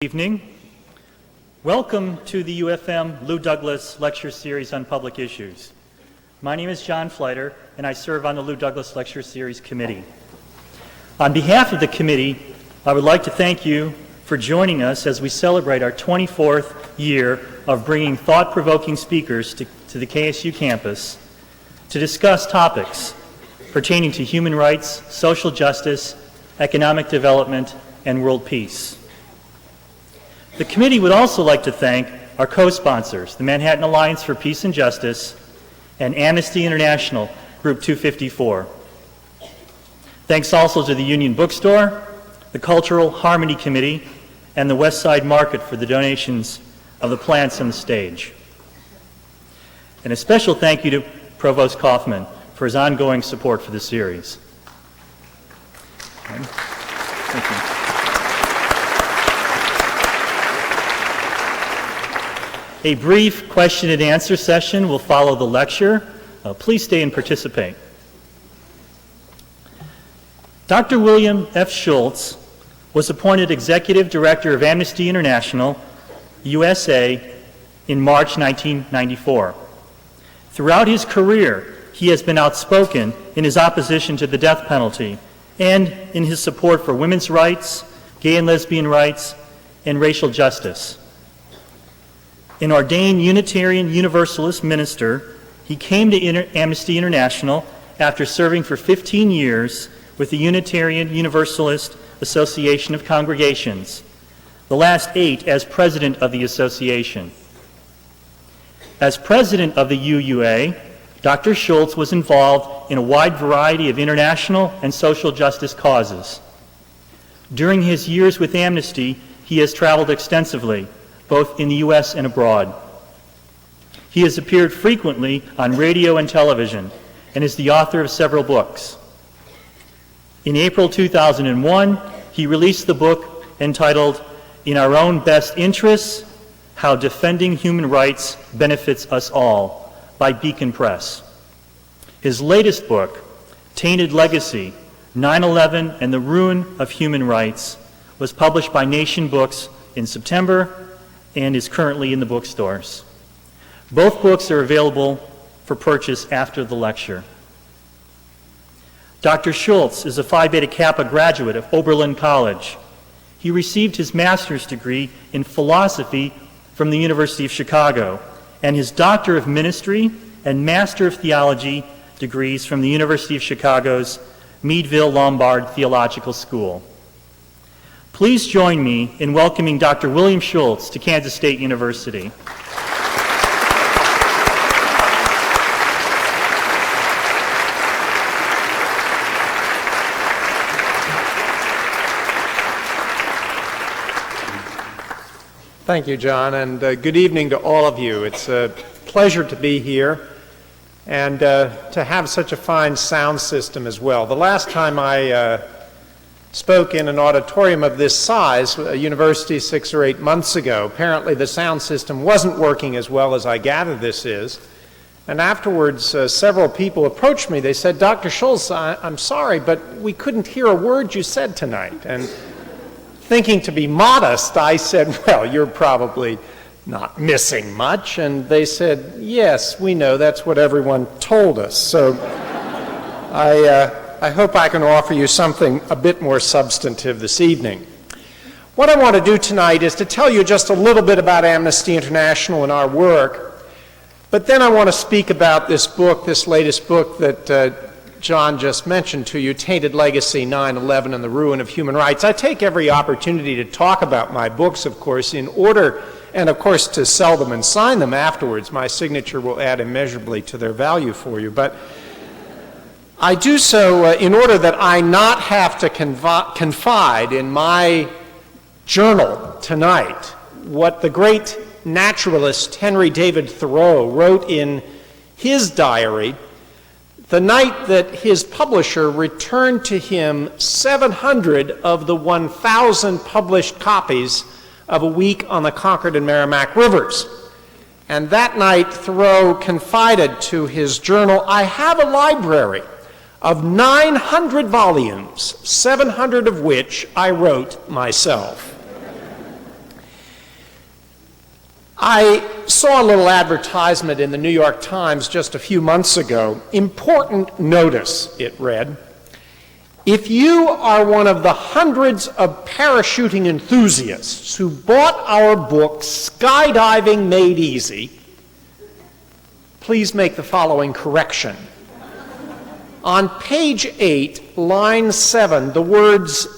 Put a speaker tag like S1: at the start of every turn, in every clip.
S1: Evening. Welcome to the UFM Lou Douglas Lecture Series on Public Issues. My name is John Fleiter, and I serve on the Lou Douglas Lecture Series Committee. On behalf of the committee, I would like to thank you for joining us as we celebrate our 24th year of bringing thought-provoking speakers to the KSU campus to discuss topics pertaining to human rights, social justice, economic development, and world peace. The committee would also like to thank our co-sponsors, the Manhattan Alliance for Peace and Justice and Amnesty International, Group 254. Thanks also to the Union Bookstore, the Cultural Harmony Committee, and the West Side Market for the donations of the plants on the stage. And a special thank you to Provost Kaufman for his ongoing support for the series. Thank you. A brief question and answer session will follow the lecture. Please stay and participate. Dr. William F. Schulz was appointed Executive Director of Amnesty International, USA, in March 1994. Throughout his career, he has been outspoken in his opposition to the death penalty and in his support for women's rights, gay and lesbian rights, and racial justice. An ordained Unitarian Universalist minister, he came to Amnesty International after serving for 15 years with the Unitarian Universalist Association of Congregations, the last 8 as president of the association. As president of the UUA, Dr. Schulz was involved in a wide variety of international and social justice causes. During his years with Amnesty, he has traveled extensively, both in the U.S. and abroad. He has appeared frequently on radio and television and is the author of several books. In April 2001, he released the book entitled In Our Own Best Interests, How Defending Human Rights Benefits Us All by Beacon Press. His latest book, Tainted Legacy, 9/11 and the Ruin of Human Rights, was published by Nation Books in September and is currently in the bookstores. Both books are available for purchase after the lecture. Dr. Schulz is a Phi Beta Kappa graduate of Oberlin College. He received his master's degree in philosophy from the University of Chicago and his Doctor of Ministry and Master of Theology degrees from the University of Chicago's Meadville Lombard Theological School. Please join me in welcoming Dr. William Schulz to Kansas State University.
S2: Thank you, John, and good evening to all of you. It's a pleasure to be here and to have such a fine sound system as well. The last time I spoke in an auditorium of this size, a university 6 or 8 months ago, apparently the sound system wasn't working as well as I gather this is. And afterwards, several people approached me. They said, Dr. Schulz, I'm sorry, but we couldn't hear a word you said tonight. And thinking to be modest, I said, well, you're probably not missing much. And they said, yes, we know, that's what everyone told us. So I hope I can offer you something a bit more substantive this evening. What I want to do tonight is to tell you just a little bit about Amnesty International and our work, but then I want to speak about this book, this latest book that John just mentioned to you, Tainted Legacy, 9/11 and the Ruin of Human Rights. I take every opportunity to talk about my books, of course, in order, and of course to sell them and sign them afterwards. My signature will add immeasurably to their value for you, but I do so in order that I not have to confide in my journal tonight what the great naturalist Henry David Thoreau wrote in his diary the night that his publisher returned to him 700 of the 1,000 published copies of A Week on the Concord and Merrimack Rivers. And that night, Thoreau confided to his journal, I have a library of 900 volumes, 700 of which I wrote myself. I saw a little advertisement in the New York Times just a few months ago. Important notice, it read. If you are one of the hundreds of parachuting enthusiasts who bought our book, Skydiving Made Easy, please make the following correction. On page 8, line 7, the words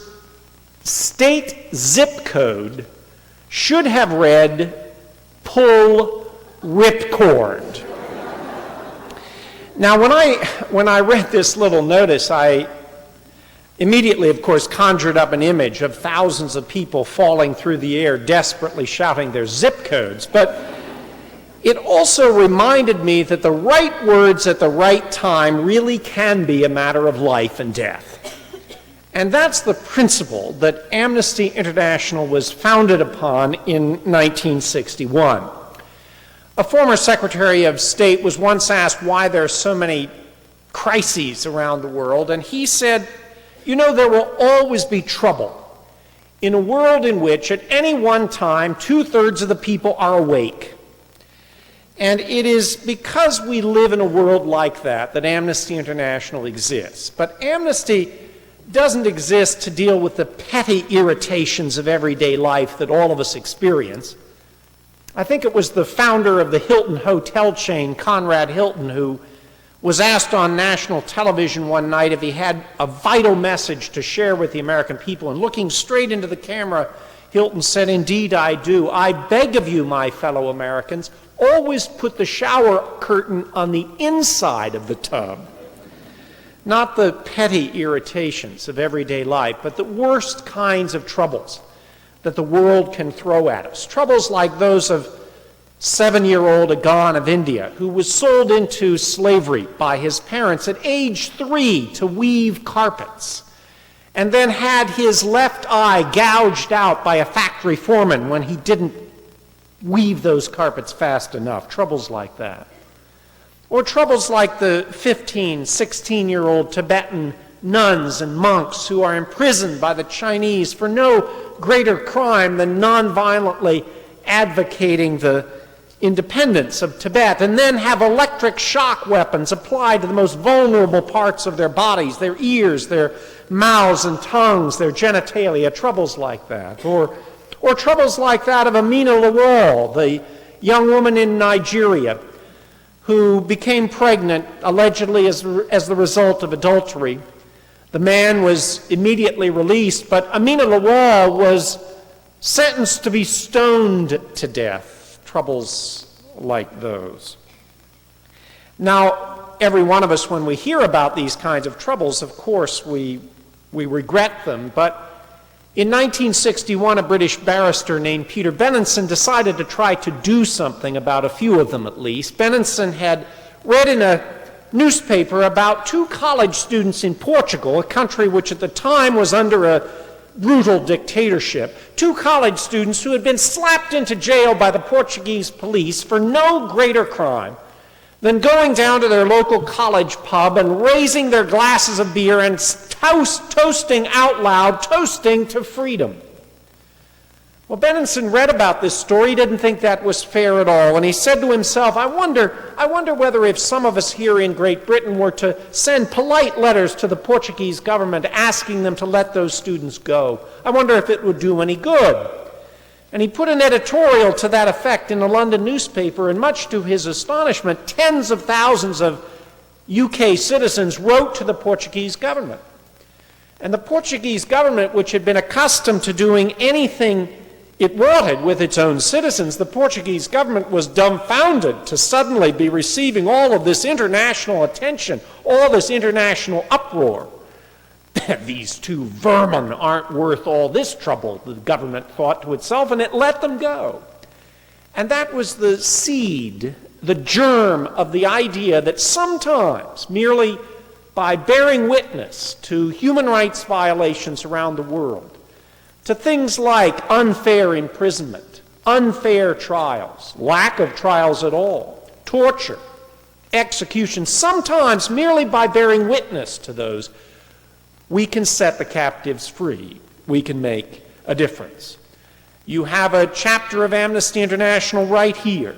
S2: state zip code should have read pull ripcord. Now, when I read this little notice, I immediately, of course, conjured up an image of thousands of people falling through the air, desperately shouting their zip codes. But it also reminded me that the right words at the right time really can be a matter of life and death. And that's the principle that Amnesty International was founded upon in 1961. A former Secretary of State was once asked why there are so many crises around the world, and he said, you know, there will always be trouble in a world in which at any one time 2/3 of the people are awake. And it is because we live in a world like that that Amnesty International exists. But Amnesty doesn't exist to deal with the petty irritations of everyday life that all of us experience. I think it was the founder of the Hilton hotel chain, Conrad Hilton, who was asked on national television one night if he had a vital message to share with the American people. And looking straight into the camera, Hilton said, "Indeed I do. I beg of you, my fellow Americans, always put the shower curtain on the inside of the tub." Not the petty irritations of everyday life, but the worst kinds of troubles that the world can throw at us. Troubles like those of 7-year-old Agan of India, who was sold into slavery by his parents at age 3 to weave carpets, and then had his left eye gouged out by a factory foreman when he didn't weave those carpets fast enough. Troubles like that. Or troubles like the 15, 16-year-old Tibetan nuns and monks who are imprisoned by the Chinese for no greater crime than nonviolently advocating the independence of Tibet, and then have electric shock weapons applied to the most vulnerable parts of their bodies, their ears, their mouths and tongues, their genitalia, troubles like that. Or troubles like that of Amina Lawal, the young woman in Nigeria who became pregnant, allegedly as the result of adultery. The man was immediately released, but Amina Lawal was sentenced to be stoned to death. Troubles like those. Now, every one of us, when we hear about these kinds of troubles, of course, we regret them, but in 1961, a British barrister named Peter Benenson decided to try to do something about a few of them at least. Benenson had read in a newspaper about 2 college students in Portugal, a country which at the time was under a brutal dictatorship. 2 college students who had been slapped into jail by the Portuguese police for no greater crime than going down to their local college pub and raising their glasses of beer and toasting out loud, toasting to freedom. Well, Benenson read about this story. He didn't think that was fair at all, and he said to himself, I wonder whether if some of us here in Great Britain were to send polite letters to the Portuguese government asking them to let those students go, I wonder if it would do any good. And he put an editorial to that effect in a London newspaper, and much to his astonishment, tens of thousands of UK citizens wrote to the Portuguese government. And the Portuguese government, which had been accustomed to doing anything it wanted with its own citizens, the Portuguese government was dumbfounded to suddenly be receiving all of this international attention, all this international uproar. These 2 vermin aren't worth all this trouble, the government thought to itself, and it let them go. And that was the seed, the germ of the idea that sometimes, merely by bearing witness to human rights violations around the world, to things like unfair imprisonment, unfair trials, lack of trials at all, torture, execution, sometimes merely by bearing witness to those, we can set the captives free. We can make a difference. You have a chapter of Amnesty International right here.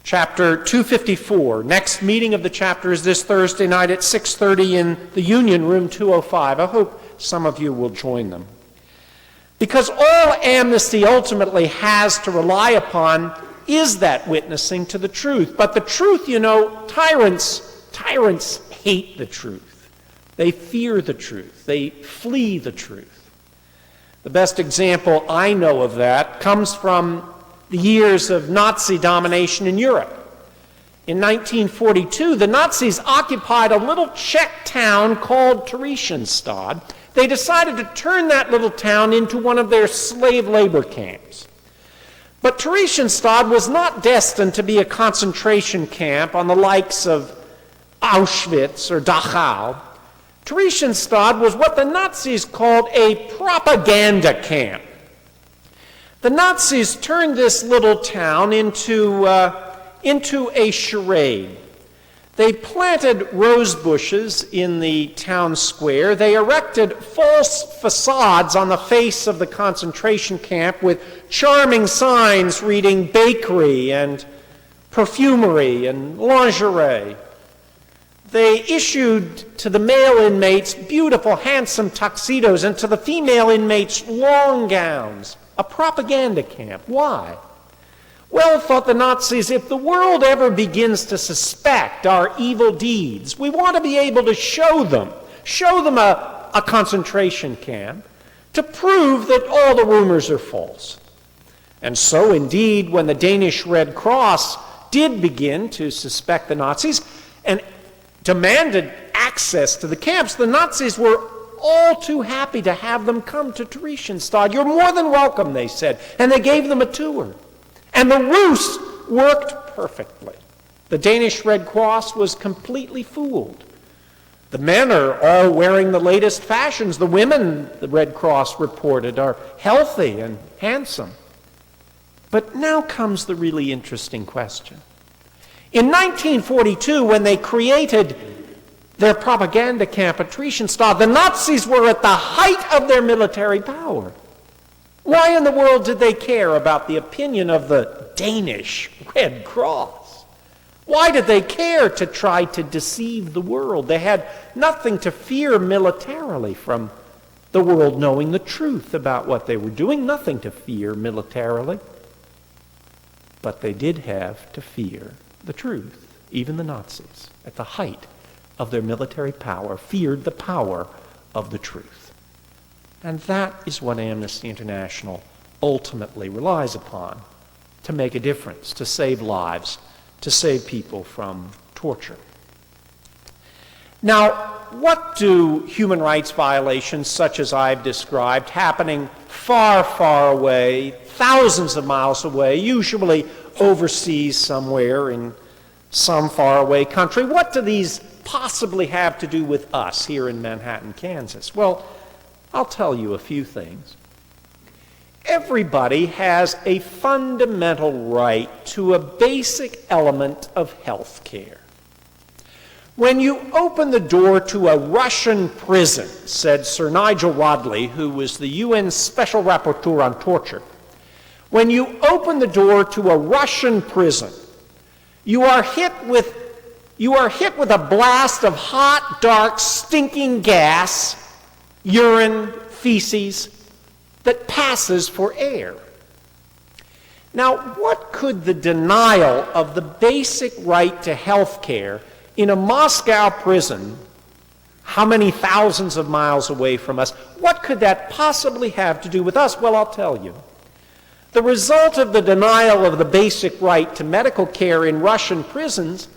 S2: Chapter 254. Next meeting of the chapter is this Thursday night at 6:30 in the Union, room 205. I hope some of you will join them. Because all Amnesty ultimately has to rely upon is that witnessing to the truth. But the truth, you know, tyrants hate the truth. They fear the truth. They flee the truth. The best example I know of that comes from the years of Nazi domination in Europe. In 1942, the Nazis occupied a little Czech town called Theresienstadt. They decided to turn that little town into one of their slave labor camps. But Theresienstadt was not destined to be a concentration camp on the likes of Auschwitz or Dachau. Theresienstadt was what the Nazis called a propaganda camp. The Nazis turned this little town into a charade. They planted rose bushes in the town square. They erected false facades on the face of the concentration camp with charming signs reading bakery and perfumery and lingerie. They issued to the male inmates beautiful, handsome tuxedos and to the female inmates long gowns. A propaganda camp. Why? Well, thought the Nazis, if the world ever begins to suspect our evil deeds, we want to be able to show them a concentration camp to prove that all the rumors are false. And so, indeed, when the Danish Red Cross did begin to suspect the Nazis and demanded access to the camps, the Nazis were all too happy to have them come to Theresienstadt. You're more than welcome, they said, and they gave them a tour. And the ruse worked perfectly. The Danish Red Cross was completely fooled. The men are all wearing the latest fashions. The women, the Red Cross reported, are healthy and handsome. But now comes the really interesting question. In 1942, when they created their propaganda camp at Theresienstadt, the Nazis were at the height of their military power. Why in the world did they care about the opinion of the Danish Red Cross? Why did they care to try to deceive the world? They had nothing to fear militarily from the world knowing the truth about what they were doing, nothing to fear militarily. But they did have to fear the truth. Even the Nazis, at the height of their military power, feared the power of the truth. And that is what Amnesty International ultimately relies upon to make a difference, to save lives, to save people from torture. Now, what do human rights violations such as I've described, happening far, far away, thousands of miles away, usually overseas somewhere in some faraway country, what do these possibly have to do with us here in Manhattan, Kansas? Well, I'll tell you a few things. Everybody has a fundamental right to a basic element of health care. When you open the door to a Russian prison, said Sir Nigel Rodley, who was the UN Special Rapporteur on Torture, when you open the door to a Russian prison, you are hit with a blast of hot, dark, stinking gas, urine, feces, that passes for air. Now, what could the denial of the basic right to health care in a Moscow prison, how many thousands of miles away from us, what could that possibly have to do with us? Well, I'll tell you. The result of the denial of the basic right to medical care in Russian prisons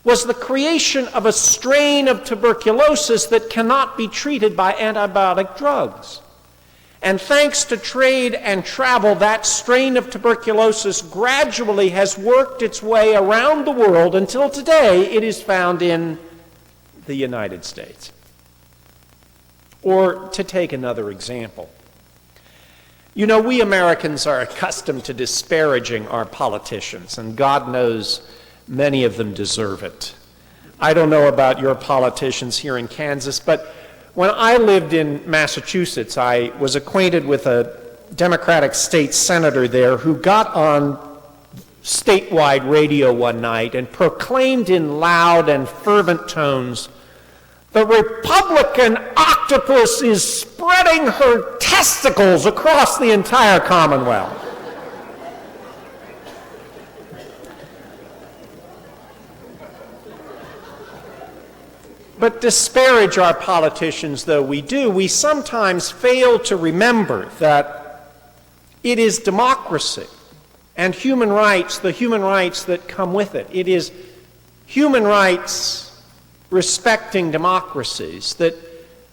S2: was the creation of a strain of tuberculosis that cannot be treated by antibiotic drugs. And thanks to trade and travel, that strain of tuberculosis gradually has worked its way around the world until today it is found in the United States. Or to take another example, you know, we Americans are accustomed to disparaging our politicians, and God knows many of them deserve it. I don't know about your politicians here in Kansas, but when I lived in Massachusetts, I was acquainted with a Democratic state senator there who got on statewide radio one night and proclaimed in loud and fervent tones, "The Republican octopus is spreading her testicles across the entire Commonwealth." But disparage our politicians though we do, we sometimes fail to remember that it is democracy and human rights, the human rights that come with it. It is human rights respecting democracies that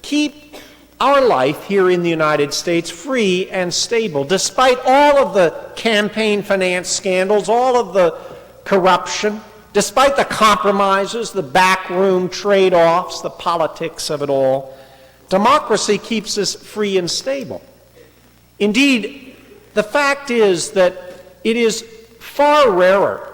S2: keep our life here in the United States free and stable, despite all of the campaign finance scandals, all of the corruption, despite the compromises, the backroom trade-offs, the politics of it all. Democracy keeps us free and stable. Indeed, the fact is that it is far rarer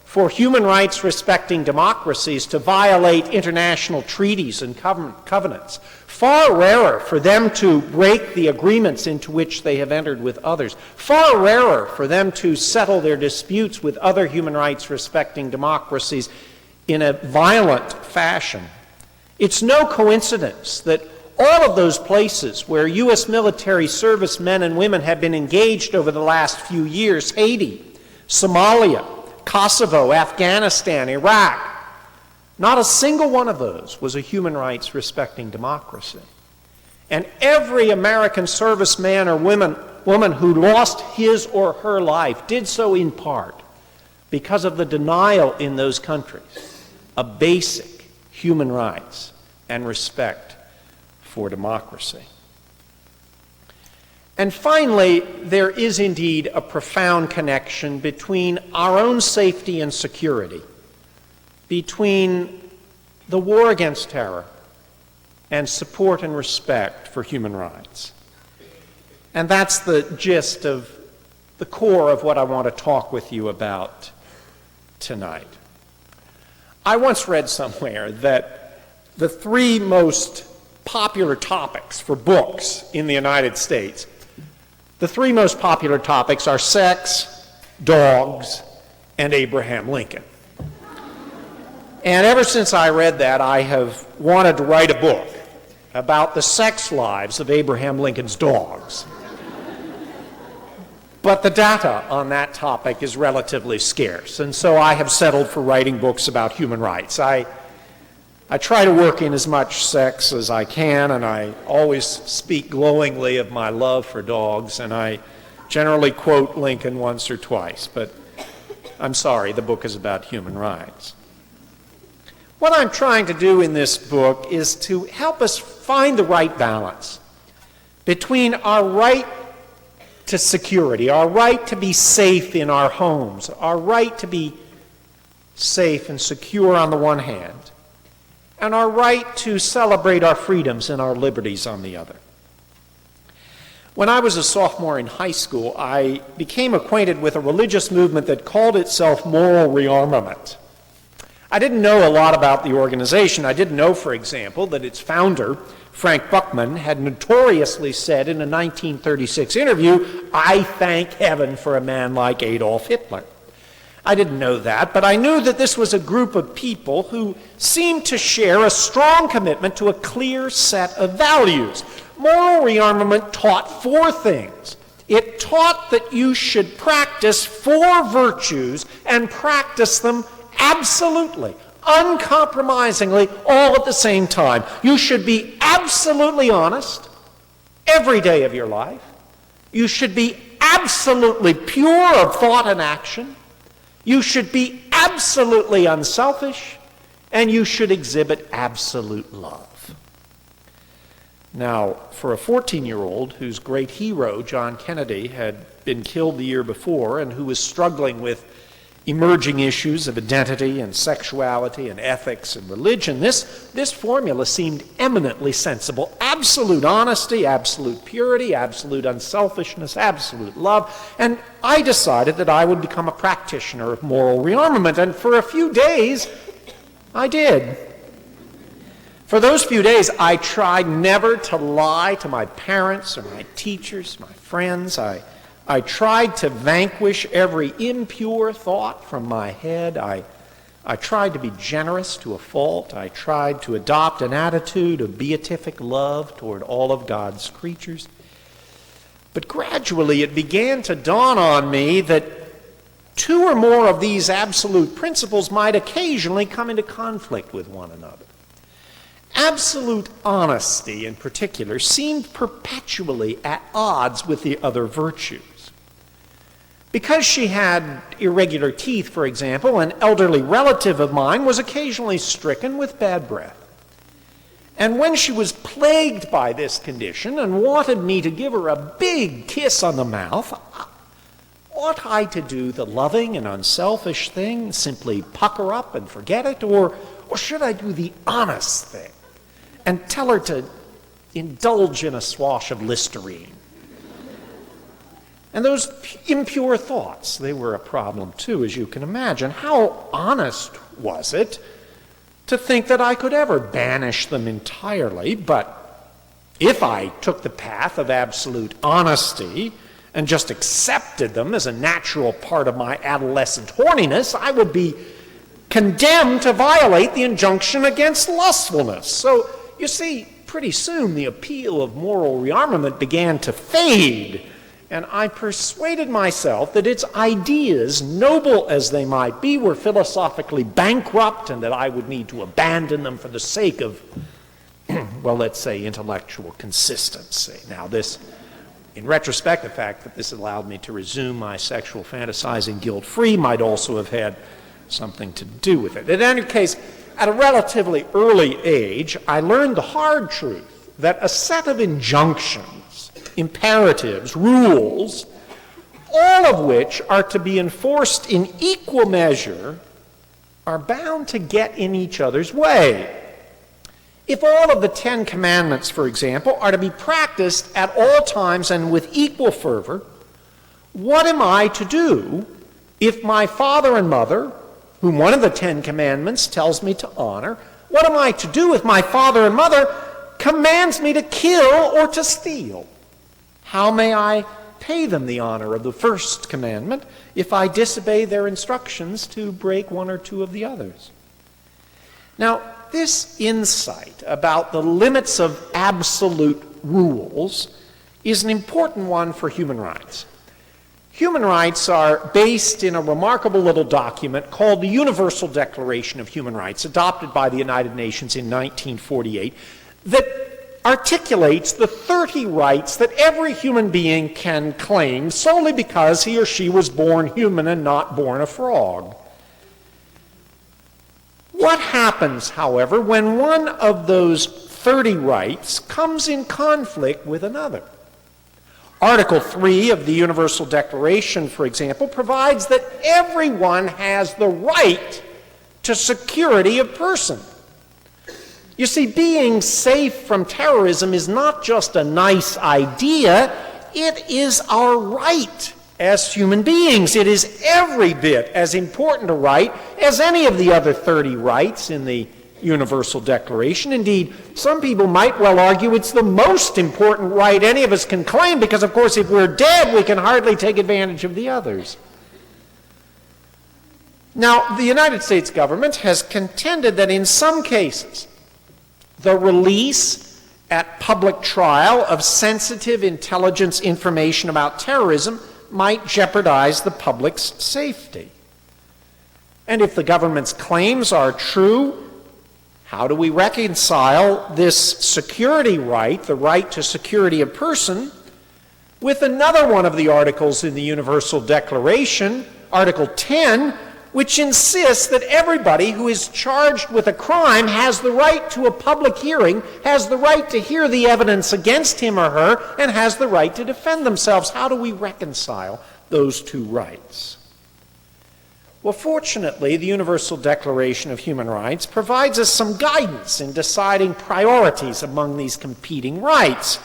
S2: for human rights respecting democracies to violate international treaties and covenants, far rarer for them to break the agreements into which they have entered with others, far rarer for them to settle their disputes with other human rights respecting democracies in a violent fashion. It's no coincidence that all of those places where U.S. military service men and women have been engaged over the last few years, Haiti, Somalia, Kosovo, Afghanistan, Iraq, not a single one of those was a human rights respecting democracy. And every American serviceman or woman who lost his or her life did so in part because of the denial in those countries of basic human rights and respect for democracy. And finally, there is indeed a profound connection between our own safety and security, between the war against terror and support and respect for human rights. And that's the gist of the core of what I want to talk with you about tonight. I once read somewhere that the three most popular topics for books in the United States, the three most popular topics are sex, dogs, and Abraham Lincoln. And ever since I read that, I have wanted to write a book about the sex lives of Abraham Lincoln's dogs. But the data on that topic is relatively scarce, and so I have settled for writing books about human rights. I try to work in as much sex as I can, and I always speak glowingly of my love for dogs, and I generally quote Lincoln once or twice, but I'm sorry, the book is about human rights. What I'm trying to do in this book is to help us find the right balance between our right to security, our right to be safe in our homes, our right to be safe and secure on the one hand, and our right to celebrate our freedoms and our liberties on the other. When I was a sophomore in high school, I became acquainted with a religious movement that called itself Moral Rearmament. I didn't know a lot about the organization. I didn't know, for example, that its founder, Frank Buchman, had notoriously said in a 1936 interview, "I thank heaven for a man like Adolf Hitler." I didn't know that, but I knew that this was a group of people who seemed to share a strong commitment to a clear set of values. Moral rearmament taught four things. It taught that you should practice four virtues and practice them absolutely, uncompromisingly, all at the same time. You should be absolutely honest every day of your life. You should be absolutely pure of thought and action. You should be absolutely unselfish, and you should exhibit absolute love. Now, for a 14-year-old whose great hero, John Kennedy, had been killed the year before and who was struggling with emerging issues of identity and sexuality and ethics and religion, this formula seemed eminently sensible. Absolute honesty, absolute purity, absolute unselfishness, absolute love. And I decided that I would become a practitioner of moral rearmament, and for a few days, I did. For those few days, I tried never to lie to my parents or my teachers, my friends. I tried to vanquish every impure thought from my head. I tried to be generous to a fault. I tried to adopt an attitude of beatific love toward all of God's creatures. But gradually it began to dawn on me that two or more of these absolute principles might occasionally come into conflict with one another. Absolute honesty, in particular, seemed perpetually at odds with the other virtues. Because she had irregular teeth, for example, an elderly relative of mine was occasionally stricken with bad breath. And when she was plagued by this condition and wanted me to give her a big kiss on the mouth, ought I to do the loving and unselfish thing, simply pucker up and forget it, or should I do the honest thing and tell her to indulge in a swash of Listerine? And those impure thoughts, they were a problem too, as you can imagine. How honest was it to think that I could ever banish them entirely? But if I took the path of absolute honesty and just accepted them as a natural part of my adolescent horniness, I would be condemned to violate the injunction against lustfulness. So, you see, pretty soon the appeal of moral rearmament began to fade, and I persuaded myself that its ideas, noble as they might be, were philosophically bankrupt and that I would need to abandon them for the sake of, well, let's say, intellectual consistency. Now, this, in retrospect, the fact that this allowed me to resume my sexual fantasizing guilt-free might also have had something to do with it. In any case, at a relatively early age, I learned the hard truth that a set of injunctions, imperatives, rules, all of which are to be enforced in equal measure, are bound to get in each other's way. If all of the 10 Commandments, for example, are to be practiced at all times and with equal fervor, what am I to do if my father and mother, whom one of the 10 Commandments tells me to honor, what am I to do if my father and mother commands me to kill or to steal? How may I pay them the honor of the first commandment if I disobey their instructions to break one or two of the others? Now, this insight about the limits of absolute rules is an important one for human rights. Human rights are based in a remarkable little document called the Universal Declaration of Human Rights, adopted by the United Nations in 1948, that articulates the 30 rights that every human being can claim solely because he or she was born human and not born a frog. What happens, however, when one of those 30 rights comes in conflict with another? Article 3 of the Universal Declaration, for example, provides that everyone has the right to security of person. You see, being safe from terrorism is not just a nice idea, it is our right as human beings. It is every bit as important a right as any of the other 30 rights in the Universal Declaration. Indeed, some people might well argue it's the most important right any of us can claim because, of course, if we're dead, we can hardly take advantage of the others. Now, the United States government has contended that in some cases, the release at public trial of sensitive intelligence information about terrorism might jeopardize the public's safety. And if the government's claims are true, how do we reconcile this security right, the right to security of person, with another one of the articles in the Universal Declaration, Article 10, which insists that everybody who is charged with a crime has the right to a public hearing, has the right to hear the evidence against him or her, and has the right to defend themselves? How do we reconcile those two rights? Well, fortunately, the Universal Declaration of Human Rights provides us some guidance in deciding priorities among these competing rights.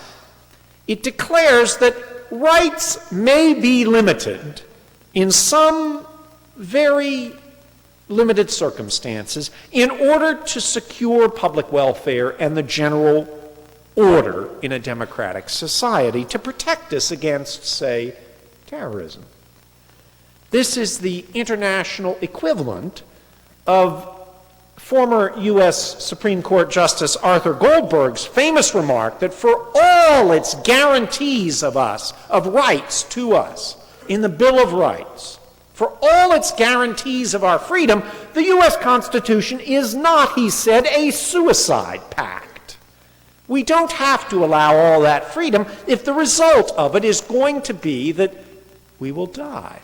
S2: It declares that rights may be limited in some very limited circumstances, in order to secure public welfare and the general order in a democratic society, to protect us against, say, terrorism. This is the international equivalent of former U.S. Supreme Court Justice Arthur Goldberg's famous remark that for all its guarantees of rights to us in the Bill of Rights, for all its guarantees of our freedom, the U.S. Constitution is not, he said, a suicide pact. We don't have to allow all that freedom if the result of it is going to be that we will die.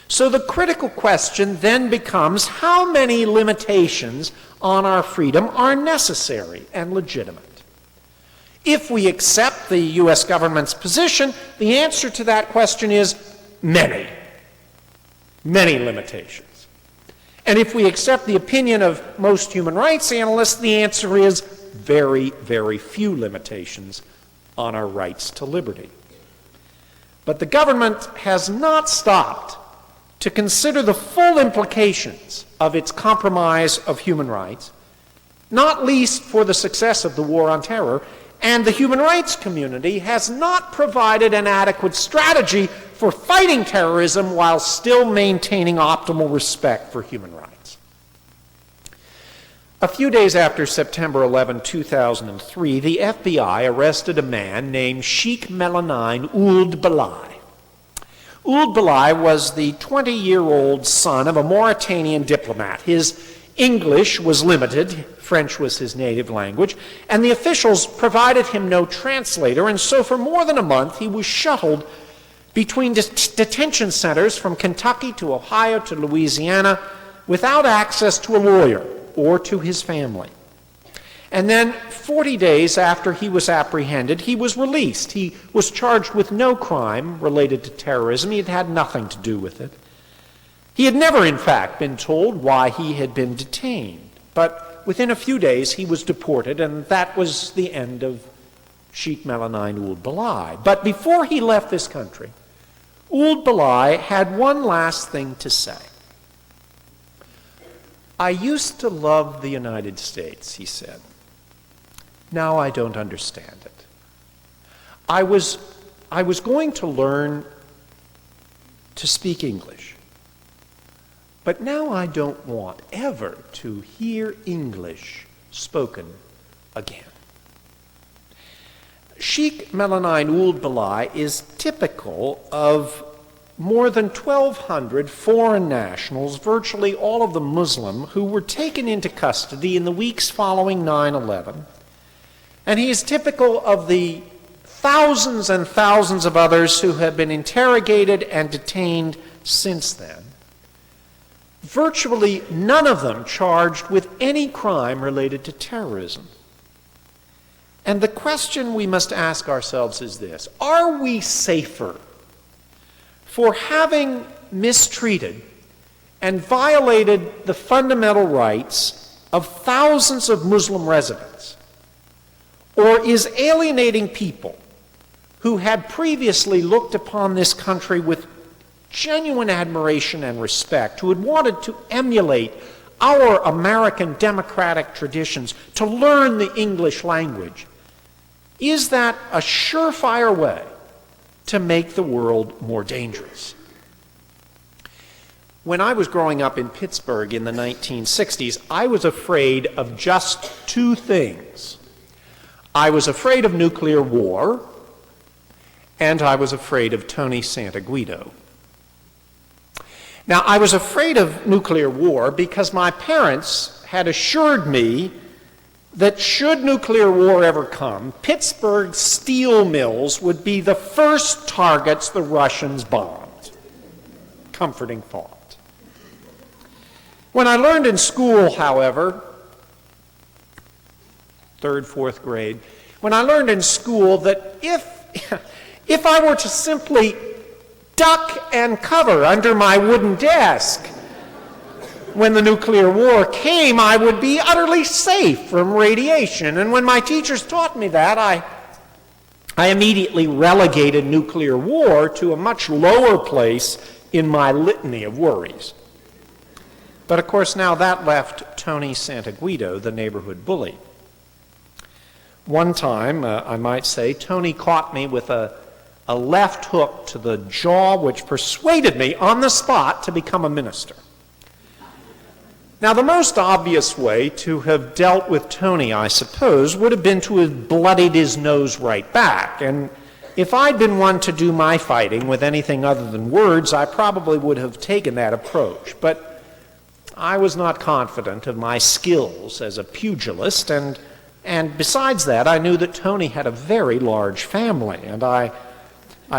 S2: So the critical question then becomes, how many limitations on our freedom are necessary and legitimate? If we accept the U.S. government's position, the answer to that question is many. Many limitations. And if we accept the opinion of most human rights analysts, the answer is very, very few limitations on our rights to liberty. But the government has not stopped to consider the full implications of its compromise of human rights, not least for the success of the war on terror, and the human rights community has not provided an adequate strategy for fighting terrorism while still maintaining optimal respect for human rights. A few days after September 11, 2003, the FBI arrested a man named Sheikh Melanin Ould Belai. Ould Belai was the 20-year-old son of a Mauritanian diplomat. His English was limited, French was his native language, and the officials provided him no translator, and so for more than a month he was shuttled between detention centers from Kentucky to Ohio to Louisiana without access to a lawyer or to his family. And then 40 days after he was apprehended, he was released. He was charged with no crime related to terrorism. He had had nothing to do with it. He had never, in fact, been told why he had been detained. But within a few days, he was deported, and that was the end of Sheikh Melanin Ould Belai. But before he left this country, Ould Belai had one last thing to say. "I used to love the United States," he said. "Now I don't understand it. I was going to learn to speak English, but now I don't want ever to hear English spoken again." Sheikh Melanin Ould Belai is typical of more than 1,200 foreign nationals, virtually all of them Muslim, who were taken into custody in the weeks following 9/11. And he is typical of the thousands and thousands of others who have been interrogated and detained since then. Virtually none of them charged with any crime related to terrorism. And the question we must ask ourselves is this: are we safer for having mistreated and violated the fundamental rights of thousands of Muslim residents? Or is alienating people who had previously looked upon this country with genuine admiration and respect, who had wanted to emulate our American democratic traditions, to learn the English language, is that a surefire way to make the world more dangerous? When I was growing up in Pittsburgh in the 1960s, I was afraid of just two things. I was afraid of nuclear war, and I was afraid of Tony Santaguido. Now, I was afraid of nuclear war because my parents had assured me that should nuclear war ever come, Pittsburgh's steel mills would be the first targets the Russians bombed. Comforting thought. When I learned in school, however, third, fourth grade, when I learned in school that if I were to simply duck and cover under my wooden desk when the nuclear war came, I would be utterly safe from radiation. And when my teachers taught me that, I immediately relegated nuclear war to a much lower place in my litany of worries. But of course now that left Tony Santaguido, the neighborhood bully. One time, I might say, Tony caught me with a left hook to the jaw which persuaded me on the spot to become a minister. Now, the most obvious way to have dealt with Tony, I suppose, would have been to have bloodied his nose right back. And if I'd been one to do my fighting with anything other than words, I probably would have taken that approach. But I was not confident of my skills as a pugilist, and besides that, I knew that Tony had a very large family, and I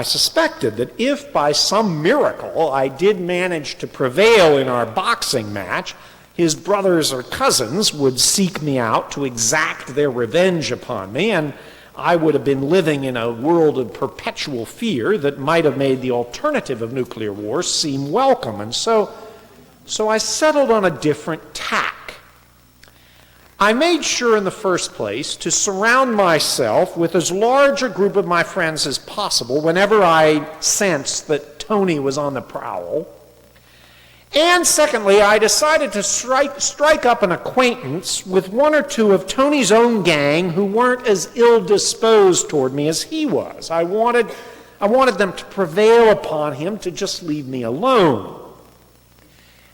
S2: suspected that if by some miracle I did manage to prevail in our boxing match, his brothers or cousins would seek me out to exact their revenge upon me, and I would have been living in a world of perpetual fear that might have made the alternative of nuclear war seem welcome. And so I settled on a different tack. I made sure in the first place to surround myself with as large a group of my friends as possible whenever I sensed that Tony was on the prowl. And secondly, I decided to strike up an acquaintance with one or two of Tony's own gang who weren't as ill-disposed toward me as he was. I wanted them to prevail upon him to just leave me alone.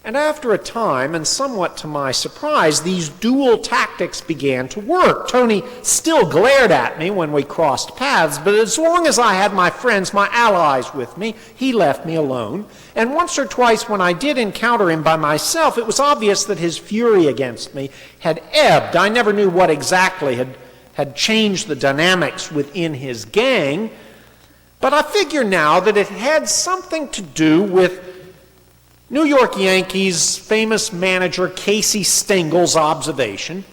S2: And after a time, and somewhat to my surprise, these dual tactics began to work. Tony still glared at me when we crossed paths, but as long as I had my friends, my allies with me, he left me alone. And once or twice when I did encounter him by myself, it was obvious that his fury against me had ebbed. I never knew what exactly had changed the dynamics within his gang, but I figure now that it had something to do with New York Yankees famous manager Casey Stengel's observation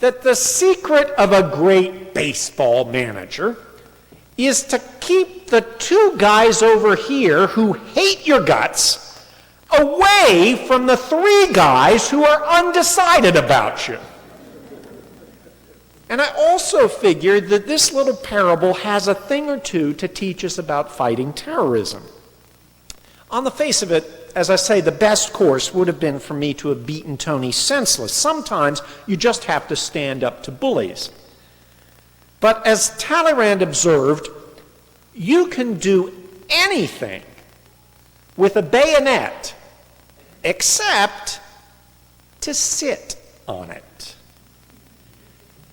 S2: that the secret of a great baseball manager is to keep the two guys over here who hate your guts away from the three guys who are undecided about you. And I also figured that this little parable has a thing or two to teach us about fighting terrorism. On the face of it, as I say, the best course would have been for me to have beaten Tony senseless. Sometimes you just have to stand up to bullies. But as Talleyrand observed, you can do anything with a bayonet except to sit on it.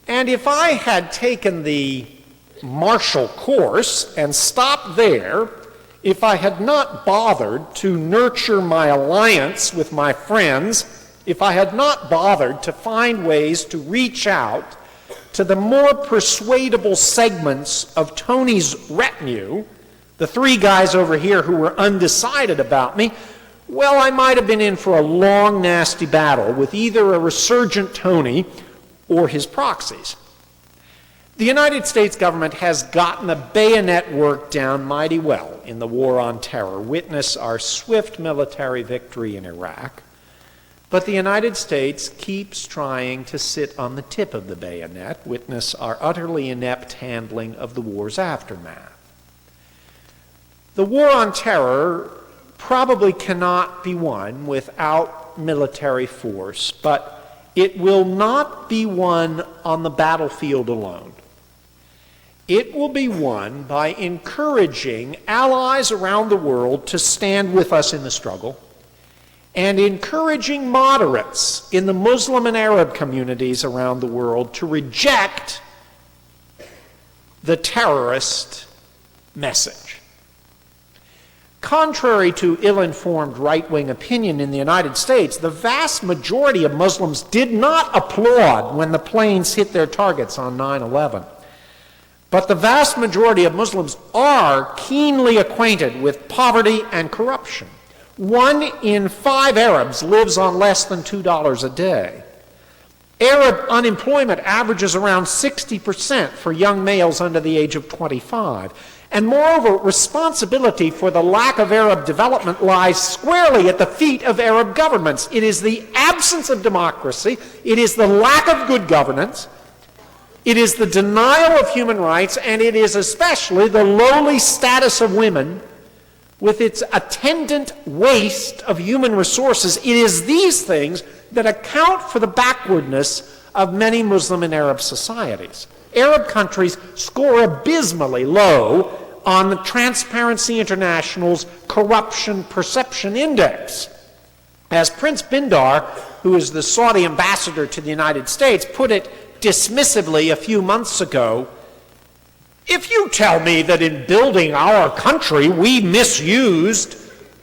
S2: And if I had taken the martial course and stopped there, if I had not bothered to nurture my alliance with my friends, if I had not bothered to find ways to reach out to the more persuadable segments of Tony's retinue, the three guys over here who were undecided about me, well, I might have been in for a long, nasty battle with either a resurgent Tony or his proxies. The United States government has gotten the bayonet work down mighty well in the war on terror. Witness our swift military victory in Iraq. But the United States keeps trying to sit on the tip of the bayonet. Witness our utterly inept handling of the war's aftermath. The war on terror probably cannot be won without military force, but it will not be won on the battlefield alone. It will be won by encouraging allies around the world to stand with us in the struggle and encouraging moderates in the Muslim and Arab communities around the world to reject the terrorist message. Contrary to ill-informed right-wing opinion in the United States, the vast majority of Muslims did not applaud when the planes hit their targets on 9/11. But the vast majority of Muslims are keenly acquainted with poverty and corruption. 1 in 5 Arabs lives on less than $2 a day. Arab unemployment averages around 60% for young males under the age of 25. And moreover, responsibility for the lack of Arab development lies squarely at the feet of Arab governments. It is the absence of democracy, it is the lack of good governance, it is the denial of human rights, and it is especially the lowly status of women with its attendant waste of human resources, it is these things that account for the backwardness of many Muslim and Arab societies. Arab countries score abysmally low on the Transparency International's Corruption Perception Index. As Prince Bindar, who is the Saudi ambassador to the United States, put it dismissively a few months ago, if you tell me that in building our country we misused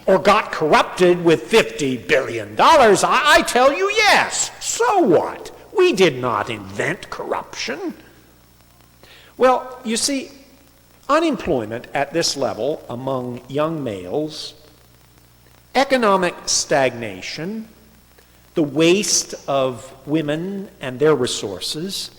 S2: or got corrupted with $50 billion, I tell you yes. So what? We did not invent corruption. Well, you see, unemployment at this level among young males, economic stagnation, the waste of women and their resources,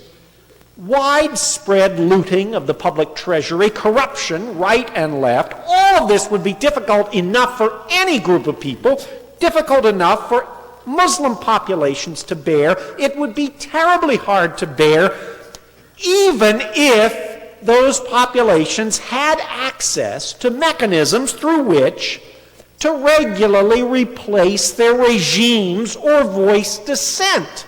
S2: widespread looting of the public treasury, corruption, right and left, all of this would be difficult enough for any group of people, difficult enough for Muslim populations to bear. It would be terribly hard to bear even if those populations had access to mechanisms through which to regularly replace their regimes or voice dissent.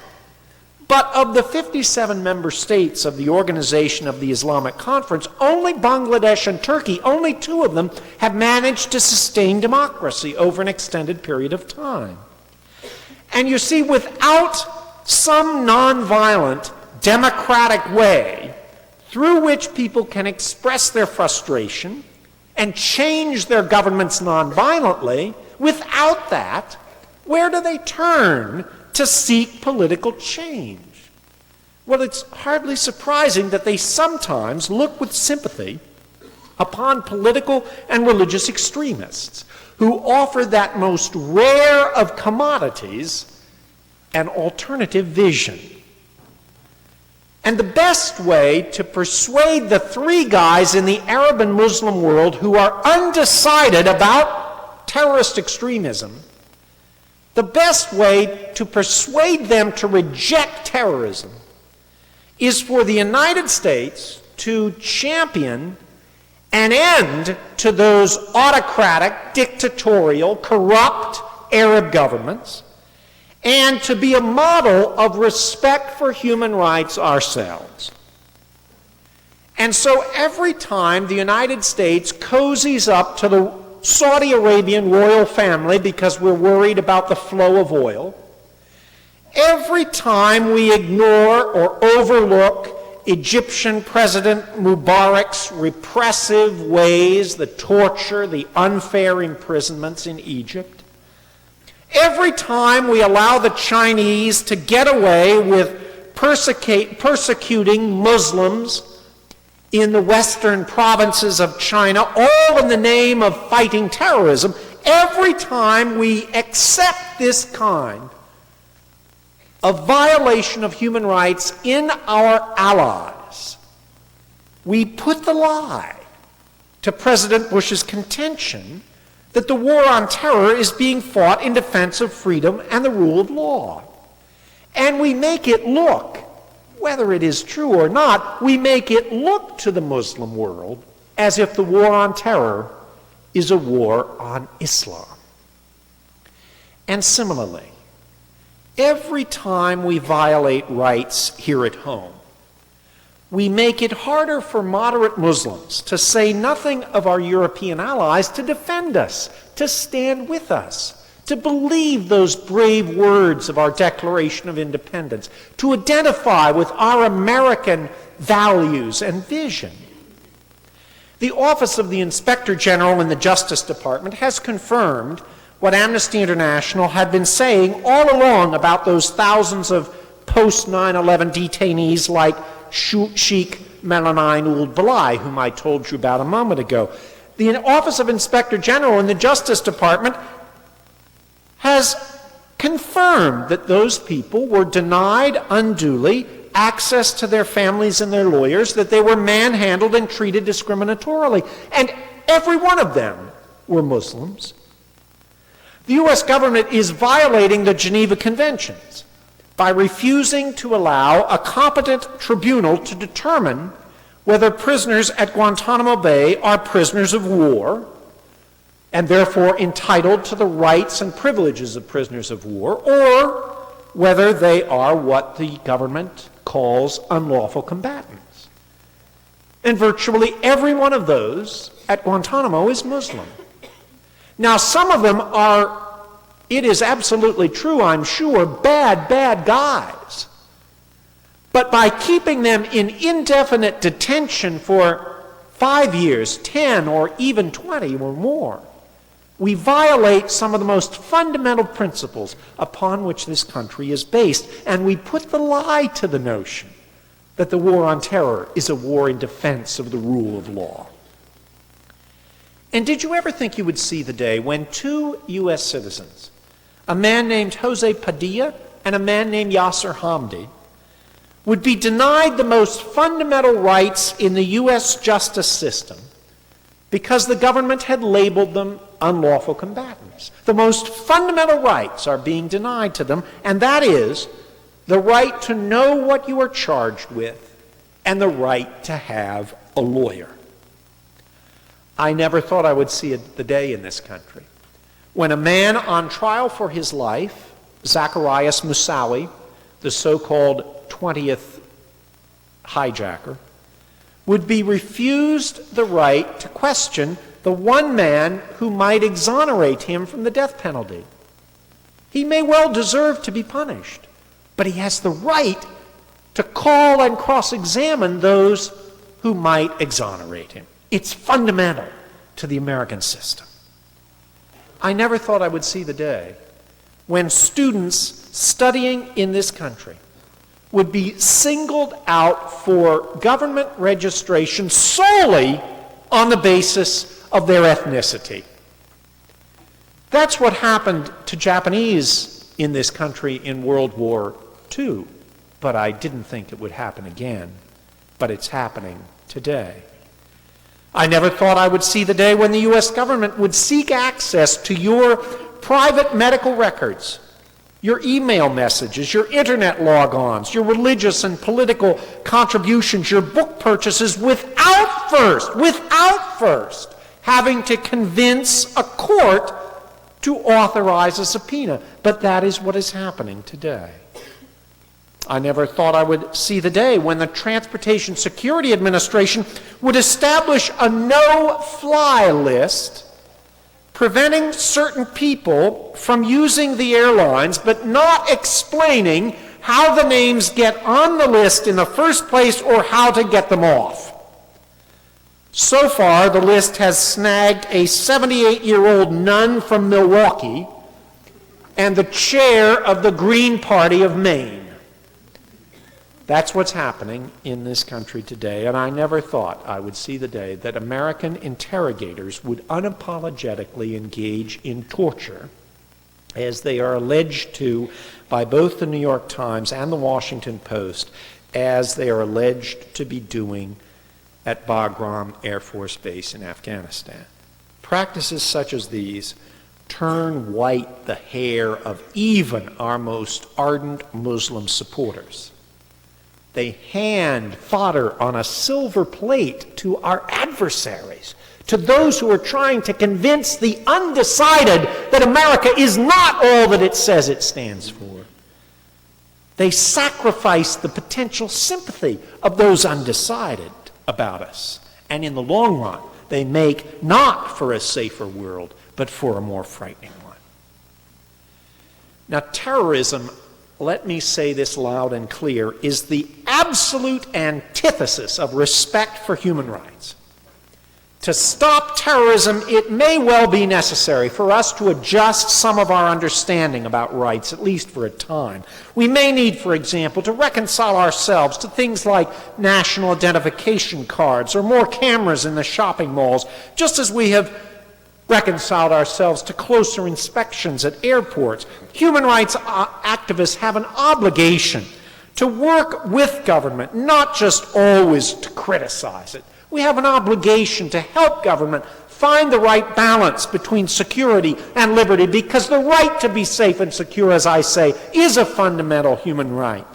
S2: But of the 57 member states of the Organization of the Islamic Conference, only Bangladesh and Turkey, only 2 of them, have managed to sustain democracy over an extended period of time. And you see, without some nonviolent, democratic way through which people can express their frustration and change their governments nonviolently, without that, where do they turn to seek political change? Well, it's hardly surprising that they sometimes look with sympathy upon political and religious extremists who offer that most rare of commodities, an alternative vision. And the best way to persuade the 3 guys in the Arab and Muslim world who are undecided about terrorist extremism, the best way to persuade them to reject terrorism is for the United States to champion an end to those autocratic, dictatorial, corrupt Arab governments, and to be a model of respect for human rights ourselves. And so every time the United States cozies up to the Saudi Arabian royal family because we're worried about the flow of oil, every time we ignore or overlook Egyptian President Mubarak's repressive ways, the torture, the unfair imprisonments in Egypt, every time we allow the Chinese to get away with persecuting Muslims in the western provinces of China, all in the name of fighting terrorism, every time we accept this kind of violation of human rights in our allies, we put the lie to President Bush's contention that the war on terror is being fought in defense of freedom and the rule of law. And we make it look, whether it is true or not, we make it look to the Muslim world as if the war on terror is a war on Islam. And similarly, every time we violate rights here at home, we make it harder for moderate Muslims, to say nothing of our European allies, to defend us, to stand with us, to believe those brave words of our Declaration of Independence, to identify with our American values and vision. The Office of the Inspector General in the Justice Department has confirmed what Amnesty International had been saying all along about those thousands of post-9/11 detainees like Sheikh Melanin ul-Balai, whom I told you about a moment ago. The Office of Inspector General in the Justice Department has confirmed that those people were denied unduly access to their families and their lawyers, that they were manhandled and treated discriminatorily, and every one of them were Muslims. The U.S. government is violating the Geneva Conventions by refusing to allow a competent tribunal to determine whether prisoners at Guantanamo Bay are prisoners of war and therefore entitled to the rights and privileges of prisoners of war, or whether they are what the government calls unlawful combatants. And virtually every one of those at Guantanamo is Muslim. Now, some of them are, it is absolutely true, I'm sure, bad guys. But by keeping them in indefinite detention for 5 years, 10, or even 20 or more, we violate some of the most fundamental principles upon which this country is based, and we put the lie to the notion that the war on terror is a war in defense of the rule of law. And did you ever think you would see the day when 2 U.S. citizens, a man named Jose Padilla and a man named Yasser Hamdi, would be denied the most fundamental rights in the U.S. justice system because the government had labeled them unlawful combatants? The most fundamental rights are being denied to them, and that is the right to know what you are charged with and the right to have a lawyer. I never thought I would see the day in this country when a man on trial for his life, Zacarias Moussaoui, the so-called 20th hijacker, would be refused the right to question the one man who might exonerate him from the death penalty. He may well deserve to be punished, but he has the right to call and cross-examine those who might exonerate him. It's fundamental to the American system. I never thought I would see the day when students studying in this country would be singled out for government registration solely on the basis of their ethnicity. That's what happened to Japanese in this country in World War II, but I didn't think it would happen again, but it's happening today. I never thought I would see the day when the U.S. government would seek access to your private medical records, your email messages, your internet logons, your religious and political contributions, your book purchases without first having to convince a court to authorize a subpoena. But that is what is happening today. I never thought I would see the day when the Transportation Security Administration would establish a no-fly list preventing certain people from using the airlines, but not explaining how the names get on the list in the first place or how to get them off. So far, the list has snagged a 78-year-old nun from Milwaukee and the chair of the Green Party of Maine. That's what's happening in this country today, and I never thought I would see the day that American interrogators would unapologetically engage in torture, as they are alleged to by both the New York Times and the Washington Post, as they are alleged to be doing at Bagram Air Force Base in Afghanistan. Practices such as these turn white the hair of even our most ardent Muslim supporters. They hand fodder on a silver plate to our adversaries, to those who are trying to convince the undecided that America is not all that it says it stands for. They sacrifice the potential sympathy of those undecided about us. And in the long run, they make not for a safer world, but for a more frightening one. Now, terrorism, let me say this loud and clear, is the absolute antithesis of respect for human rights. To stop terrorism, it may well be necessary for us to adjust some of our understanding about rights, at least for a time. We may need, for example, to reconcile ourselves to things like national identification cards or more cameras in the shopping malls, just as we have reconciled ourselves to closer inspections at airports. Human rights activists have an obligation to work with government, not just always to criticize it. We have an obligation to help government find the right balance between security and liberty, because the right to be safe and secure, as I say, is a fundamental human right.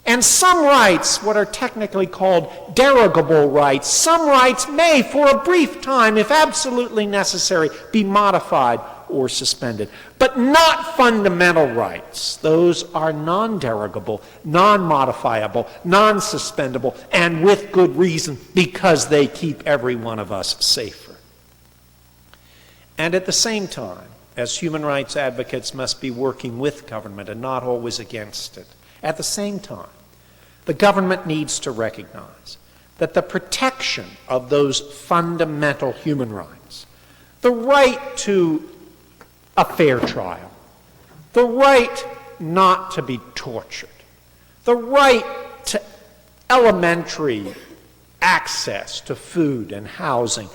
S2: And some rights, what are technically called derogable rights, some rights may, for a brief time, if absolutely necessary, be modified or suspended. But not fundamental rights. Those are non-derogable, non-modifiable, non-suspendable, and with good reason, because they keep every one of us safer. And at the same time, as human rights advocates must be working with government and not always against it, at the same time, the government needs to recognize that the protection of those fundamental human rights, the right to a fair trial, the right not to be tortured, the right to elementary access to food and housing,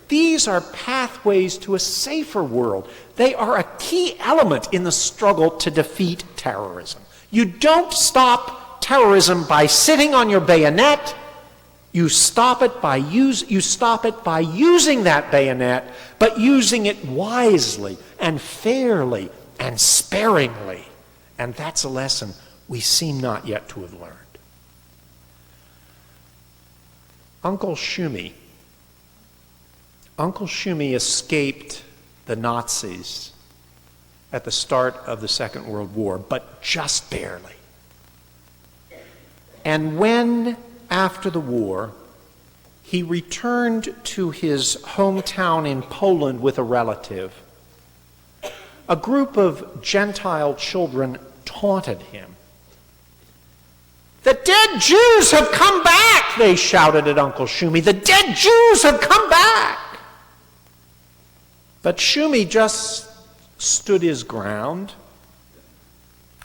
S2: these are pathways to a safer world. They are a key element in the struggle to defeat terrorism. You don't stop terrorism by sitting on your bayonet. You stop it by using that bayonet, but using it wisely and fairly and sparingly. And that's a lesson we seem not yet to have learned. Uncle Schumi escaped the Nazis at the start of the Second World War, but just barely. And when, after the war, he returned to his hometown in Poland with a relative, a group of Gentile children taunted him. "The dead Jews have come back," they shouted at Uncle Schumi. "The dead Jews have come back." But Schumi just stood his ground.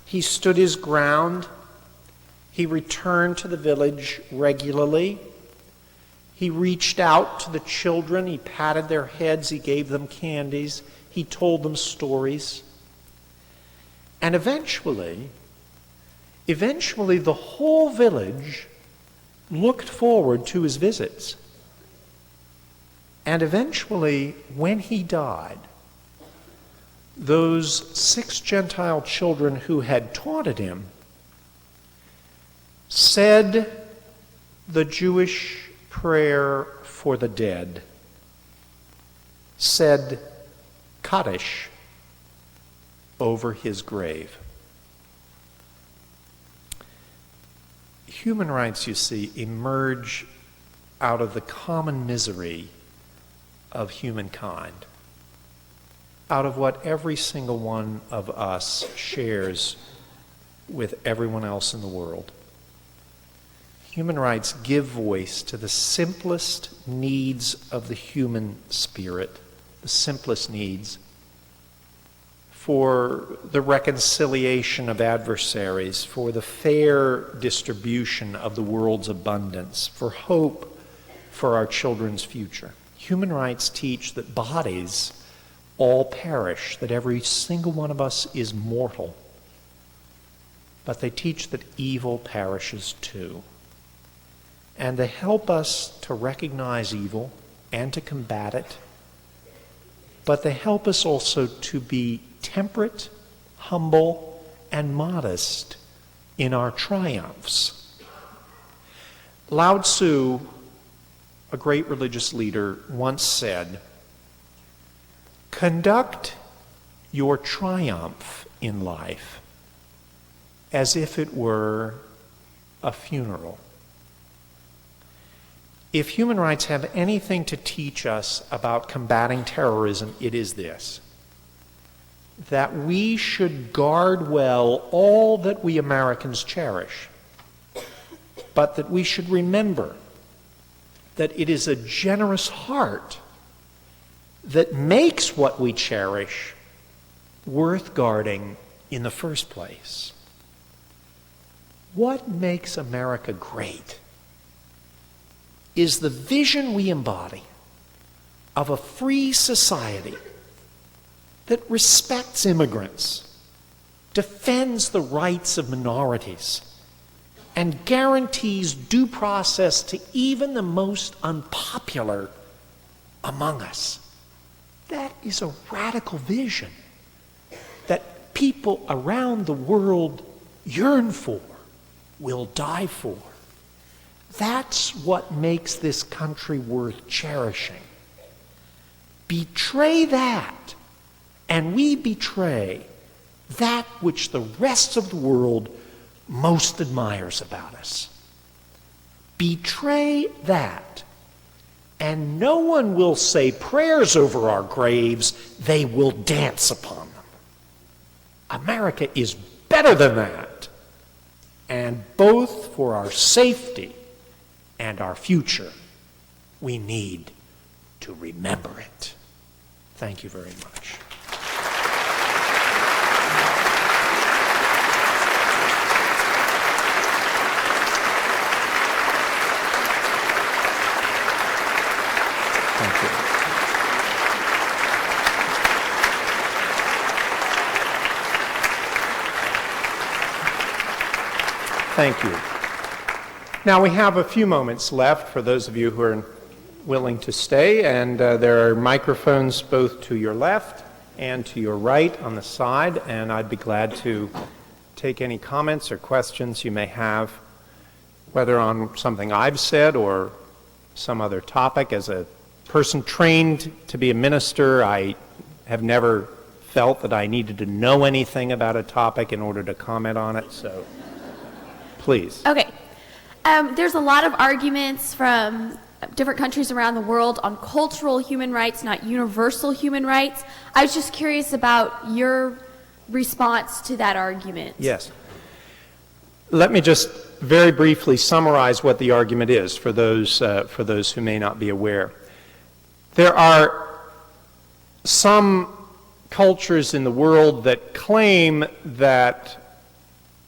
S2: He stood his ground. He returned to the village regularly. He reached out to the children. He patted their heads. He gave them candies. He told them stories. And eventually, the whole village looked forward to his visits. And eventually, when he died, those 6 Gentile children who had taunted him said the Jewish prayer for the dead, said Kaddish over his grave. Human rights, you see, emerge out of the common misery of humankind, out of what every single one of us shares with everyone else in the world. Human rights give voice to the simplest needs of the human spirit, the simplest needs for the reconciliation of adversaries, for the fair distribution of the world's abundance, for hope for our children's future. Human rights teach that bodies all perish, that every single one of us is mortal, but they teach that evil perishes too. And they help us to recognize evil and to combat it, but they help us also to be temperate, humble, and modest in our triumphs. Lao Tzu, a great religious leader, once said, "Conduct your triumph in life as if it were a funeral." If human rights have anything to teach us about combating terrorism, it is this: that we should guard well all that we Americans cherish, but that we should remember that it is a generous heart that makes what we cherish worth guarding in the first place. What makes America great is the vision we embody of a free society that respects immigrants, defends the rights of minorities, and guarantees due process to even the most unpopular among us. That is a radical vision that people around the world yearn for will die for. That's what makes this country worth cherishing. Betray that, and we betray that which the rest of the world most admires about us. Betray that, and no one will say prayers over our graves, they will dance upon them. America is better than that, and both for our safety and our future, we need to remember it. Thank you very much. Thank you. Thank you. Now we have a few moments left for those of you who are willing to stay, and there are microphones both to your left and to your right on the side, and I'd be glad to take any comments or questions you may have, whether on something I've said or some other topic. As a person trained to be a minister, I have never felt that I needed to know anything about a topic in order to comment on it, so please.
S3: Okay. There's a lot of arguments from different countries around the world on cultural human rights, not universal human rights. I was just curious about your response to that argument.
S2: Yes. Let me just very briefly summarize what the argument is for those who may not be aware. There are some cultures in the world that claim that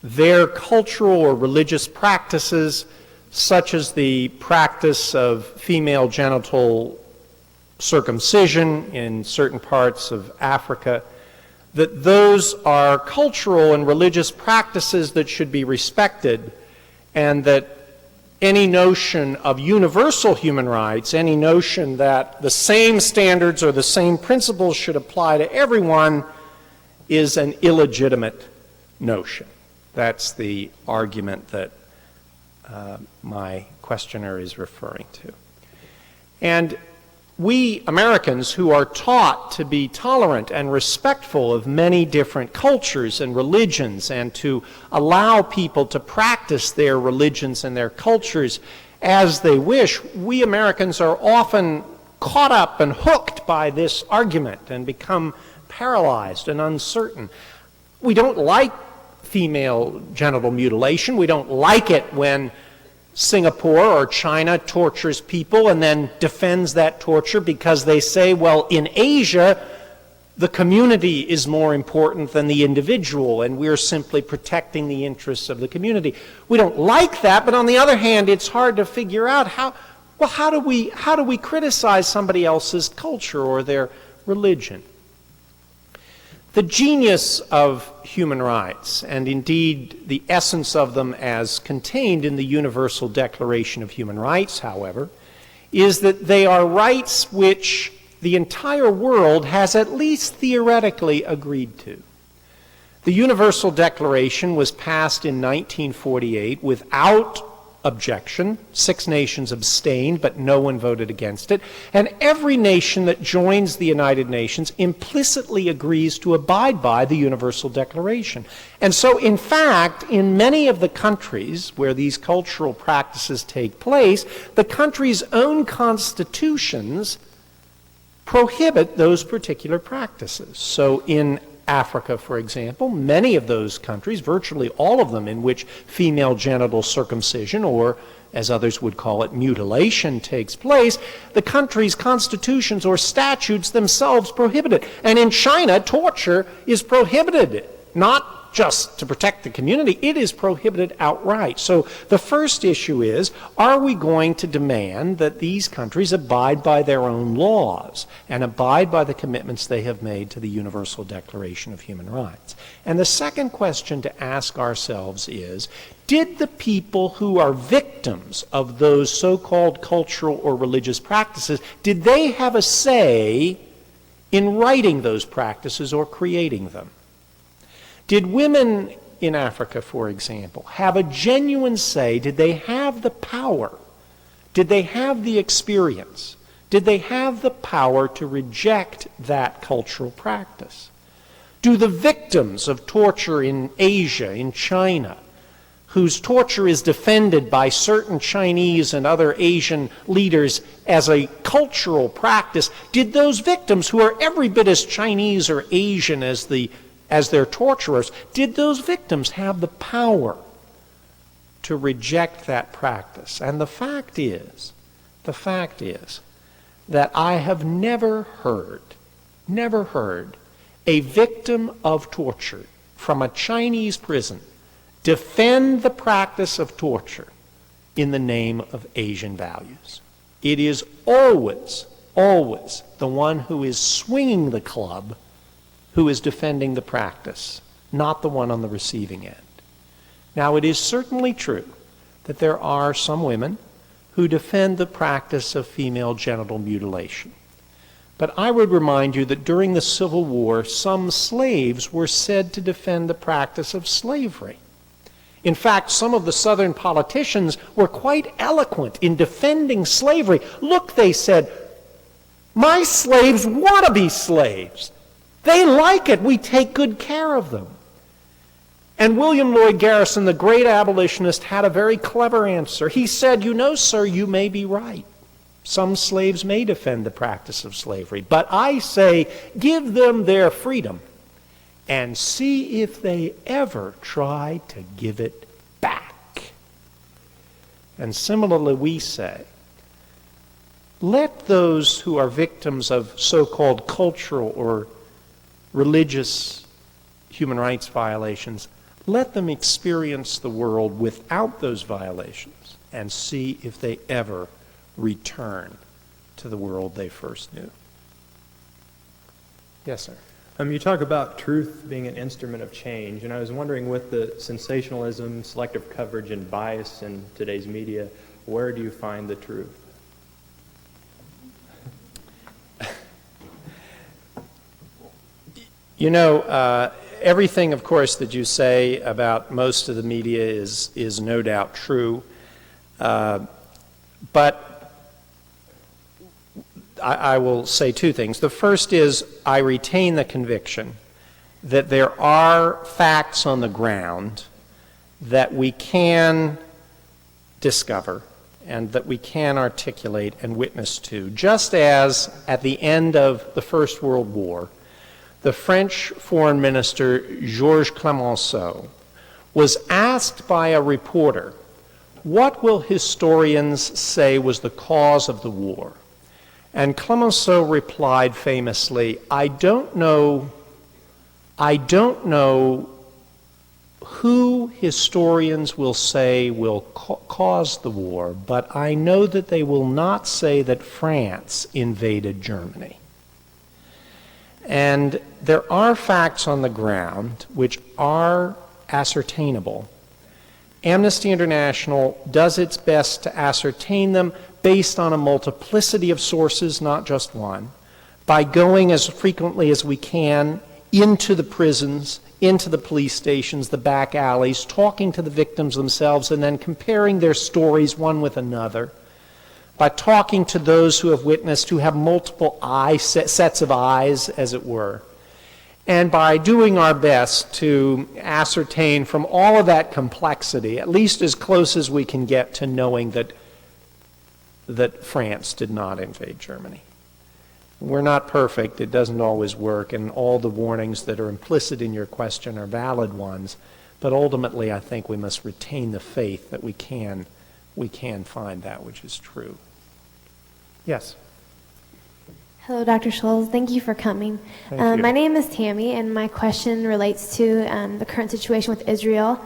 S2: their cultural or religious practices, such as the practice of female genital circumcision in certain parts of Africa, that those are cultural and religious practices that should be respected, and that any notion of universal human rights, any notion that the same standards or the same principles should apply to everyone, is an illegitimate notion. That's the argument that my questioner is referring to. And we Americans, who are taught to be tolerant and respectful of many different cultures and religions, and to allow people to practice their religions and their cultures as they wish, we Americans are often caught up and hooked by this argument and become paralyzed and uncertain. We don't like female genital mutilation. We don't like it when Singapore or China tortures people and then defends that torture because they say, well, in Asia, the community is more important than the individual, and we're simply protecting the interests of the community. We don't like that, but on the other hand, it's hard to figure out how do we criticize somebody else's culture or their religion? The genius of human rights, and indeed the essence of them as contained in the Universal Declaration of Human Rights, however, is that they are rights which the entire world has at least theoretically agreed to. The Universal Declaration was passed in 1948 without objection. 6 nations abstained, but no one voted against it. And every nation that joins the United Nations implicitly agrees to abide by the Universal Declaration. And so, in fact, in many of the countries where these cultural practices take place, the country's own constitutions prohibit those particular practices. So in Africa, for example, many of those countries, virtually all of them in which female genital circumcision, or as others would call it, mutilation, takes place, the country's constitutions or statutes themselves prohibit it. And in China, torture is prohibited, not just to protect the community, it is prohibited outright. So the first issue is, are we going to demand that these countries abide by their own laws and abide by the commitments they have made to the Universal Declaration of Human Rights? And the second question to ask ourselves is, did the people who are victims of those so-called cultural or religious practices, did they have a say in writing those practices or creating them? Did women in Africa, for example, have a genuine say? Did they have the power? Did they have the experience? Did they have the power to reject that cultural practice? Do the victims of torture in Asia, in China, whose torture is defended by certain Chinese and other Asian leaders as a cultural practice, did those victims, who are every bit as Chinese or Asian as their torturers, did those victims have the power to reject that practice? And the fact is that I have never heard a victim of torture from a Chinese prison defend the practice of torture in the name of Asian values. It is always the one who is swinging the club who is defending the practice, not the one on the receiving end. Now, it is certainly true that there are some women who defend the practice of female genital mutilation. But I would remind you that during the Civil War, some slaves were said to defend the practice of slavery. In fact, some of the Southern politicians were quite eloquent in defending slavery. Look, they said, my slaves want to be slaves. They like it. We take good care of them. And William Lloyd Garrison, the great abolitionist, had a very clever answer. He said, you know, sir, you may be right. Some slaves may defend the practice of slavery. But I say, give them their freedom and see if they ever try to give it back. And similarly, we say, let those who are victims of so-called cultural or religious human rights violations, let them experience the world without those violations and see if they ever return to the world they first knew. Yes, sir.
S4: You talk about truth being an instrument of change, and I was wondering, with the sensationalism, selective coverage, and bias in today's media, where do you find the truth?
S2: You know, everything, of course, that you say about most of the media is no doubt true, but I will say two things. The first is I retain the conviction that there are facts on the ground that we can discover and that we can articulate and witness to, just as at the end of the First World War, the French Foreign Minister Georges Clemenceau was asked by a reporter, what will historians say was the cause of the war? And Clemenceau replied famously, I don't know who historians will say will cause the war, but I know that they will not say that France invaded Germany. And there are facts on the ground which are ascertainable. Amnesty International does its best to ascertain them based on a multiplicity of sources, not just one, by going as frequently as we can into the prisons, into the police stations, the back alleys, talking to the victims themselves, and then comparing their stories one with another, by talking to those who have witnessed, who have multiple sets of eyes, as it were, and by doing our best to ascertain from all of that complexity, at least as close as we can get to knowing that France did not invade Germany. We're not perfect. It doesn't always work, and all the warnings that are implicit in your question are valid ones, but ultimately I think we must retain the faith that we can find that which is true. Yes?
S5: Hello, Dr. Schulz. Thank you for coming.
S2: Thank you.
S5: My name is Tammy, and my question relates to the current situation with Israel.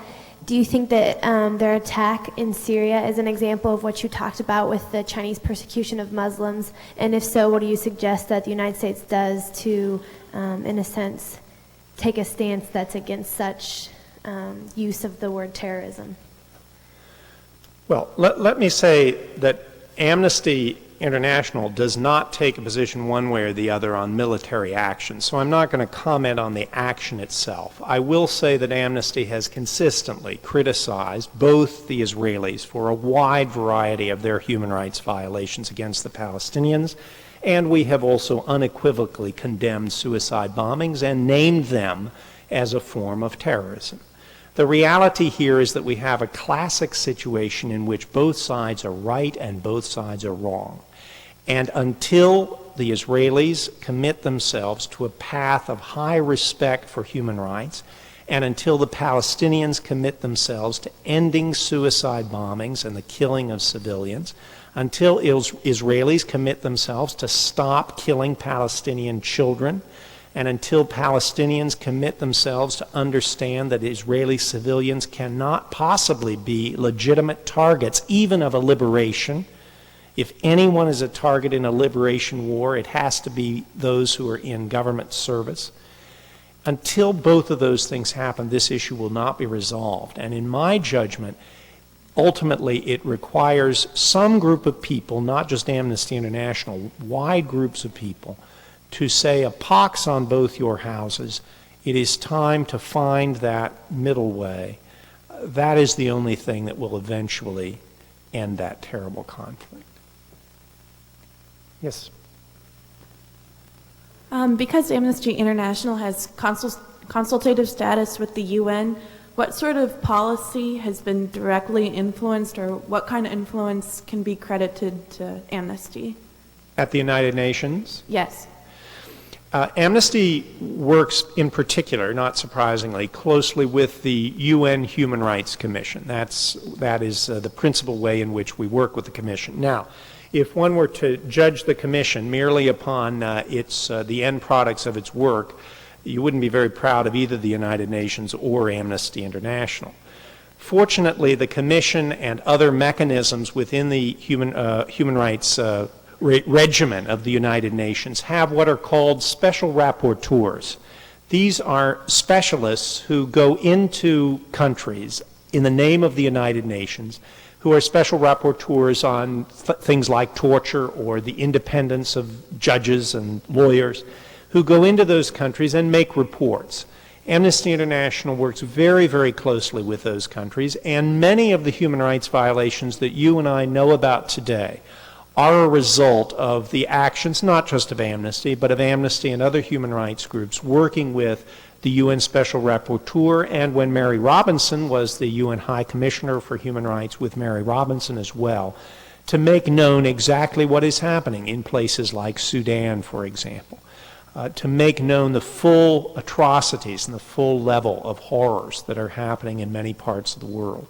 S5: Do you think that their attack in Syria is an example of what you talked about with the Chinese persecution of Muslims? And if so, what do you suggest that the United States does to, in a sense, take a stance that's against such use of the word terrorism?
S2: Well, let me say that Amnesty International does not take a position one way or the other on military action, so I'm not going to comment on the action itself. I will say that Amnesty has consistently criticized both the Israelis for a wide variety of their human rights violations against the Palestinians, and we have also unequivocally condemned suicide bombings and named them as a form of terrorism. The reality here is that we have a classic situation in which both sides are right and both sides are wrong. And until the Israelis commit themselves to a path of high respect for human rights, and until the Palestinians commit themselves to ending suicide bombings and the killing of civilians, until Israelis commit themselves to stop killing Palestinian children, and until Palestinians commit themselves to understand that Israeli civilians cannot possibly be legitimate targets, even of a liberation. If anyone is a target in a liberation war, it has to be those who are in government service. Until both of those things happen, this issue will not be resolved. And in my judgment, ultimately it requires some group of people, not just Amnesty International, wide groups of people, to say a pox on both your houses. It is time to find that middle way. That is the only thing that will eventually end that terrible conflict. Yes?
S6: Because Amnesty International has consultative status with the UN, what sort of policy has been directly influenced, or what kind of influence can be credited to Amnesty?
S2: At the United Nations?
S6: Yes.
S2: Amnesty works in particular, not surprisingly, closely with the UN Human Rights Commission. That is the principal way in which we work with the Commission. Now, if one were to judge the Commission merely upon the end products of its work, you wouldn't be very proud of either the United Nations or Amnesty International. Fortunately, the Commission and other mechanisms within the human rights regimen of the United Nations have what are called special rapporteurs. These are specialists who go into countries in the name of the United Nations, who are special rapporteurs on things like torture or the independence of judges and lawyers, who go into those countries and make reports. Amnesty International works very, very closely with those countries, and many of the human rights violations that you and I know about today are a result of the actions, not just of Amnesty, but of Amnesty and other human rights groups working with the UN Special Rapporteur, and when Mary Robinson was the UN High Commissioner for Human Rights, with Mary Robinson as well, to make known exactly what is happening in places like Sudan, for example, to make known the full atrocities and the full level of horrors that are happening in many parts of the world.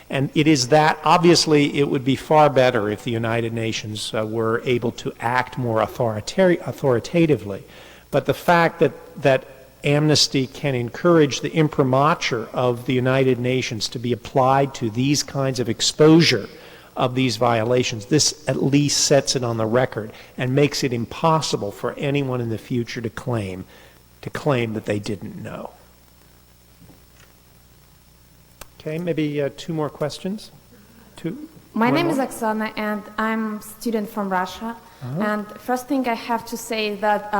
S2: And it is that, obviously, it would be far better if the United Nations were able to act more authoritatively. But the fact that Amnesty can encourage the imprimatur of the United Nations to be applied to these kinds of exposure of these violations, this at least sets it on the record and makes it impossible for anyone in the future to claim that they didn't know. Okay, maybe two more questions.
S7: My name is Oksana, and I'm a student from Russia. And first thing I have to say that